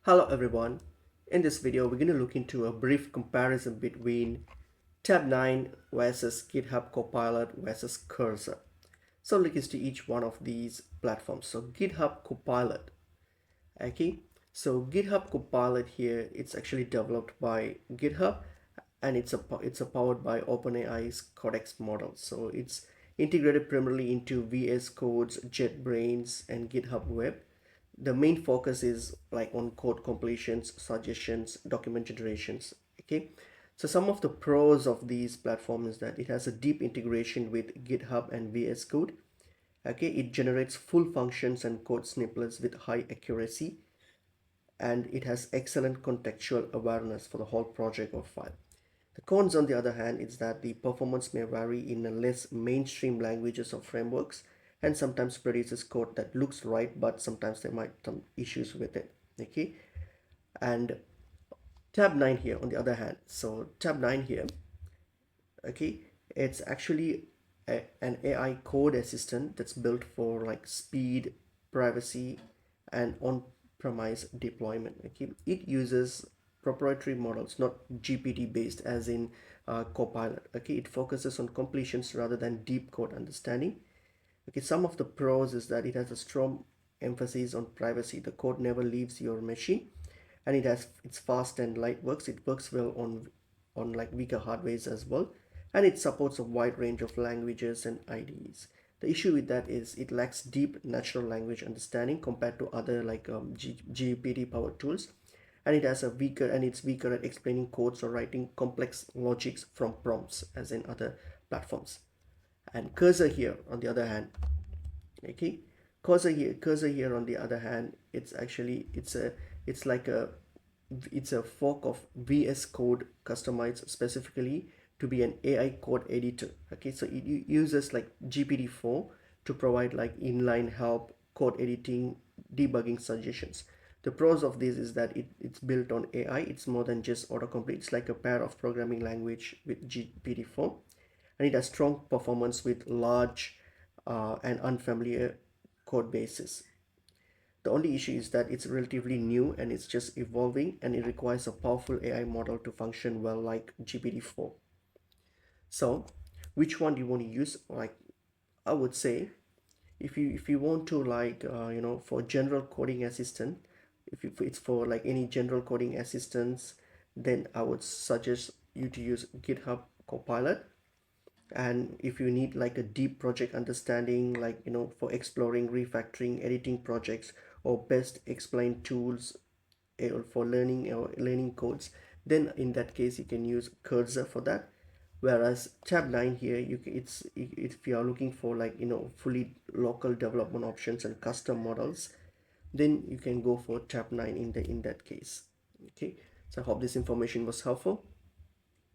Hello everyone. In this video, we're going to look into a brief comparison between Tabnine versus GitHub Copilot versus Cursor. So look into each one of these platforms. So GitHub Copilot. Okay. So GitHub Copilot here, it's actually developed by GitHub and it's powered by OpenAI's Codex model. So it's integrated primarily into VS Code's JetBrains and GitHub Web. The main focus is like on code completions, suggestions, document generations. Okay, so some of the pros of these platforms is that it has a deep integration with GitHub and VS Code. Okay, it generates full functions and code snippets with high accuracy, and it has excellent contextual awareness for the whole project or file. The cons, on the other hand, is that the performance may vary in less mainstream languages or frameworks, and sometimes produces code that looks right, but sometimes there might be some issues with it. Okay, and Tab9 here, on the other hand, so Tab9 here, okay, it's actually an AI code assistant that's built for like speed, privacy, and on-premise deployment. Okay, it uses proprietary models, not GPT based as in Copilot. Okay, it focuses on completions rather than deep code understanding. Okay, some of the pros is that it has a strong emphasis on privacy. The code never leaves your machine, and it's fast and light works. It works well on like weaker hardwares as well, and it supports a wide range of languages and IDEs. The issue with that is it lacks deep natural language understanding compared to other like GPT powered tools, and it's weaker at explaining codes or writing complex logics from prompts as in other platforms. And Cursor here, on the other hand, okay, cursor here on the other hand, it's like a fork of VS Code customized specifically to be an AI code editor. Okay, so it uses like GPT-4 to provide like inline help, code editing, debugging suggestions. The pros of this is that it's built on AI. It's more than just autocomplete. It's like a pair of programming language with GPT-4, and it has strong performance with large and unfamiliar code bases. The only issue is that it's relatively new and it's just evolving, and it requires a powerful AI model to function well like GPT-4. So which one do you want to use? Like, I would say if you want to like for general coding assistant, if it's for like any general coding assistance, then I would suggest you to use GitHub Copilot. And if you need like a deep project understanding, like for exploring, refactoring, editing projects, or best explained tools for learning or learning codes, then in that case you can use Cursor for that. Whereas Tab9 here, if you are looking for like fully local development options and custom models, then you can go for Tab9 in that case. Okay, so I hope this information was helpful.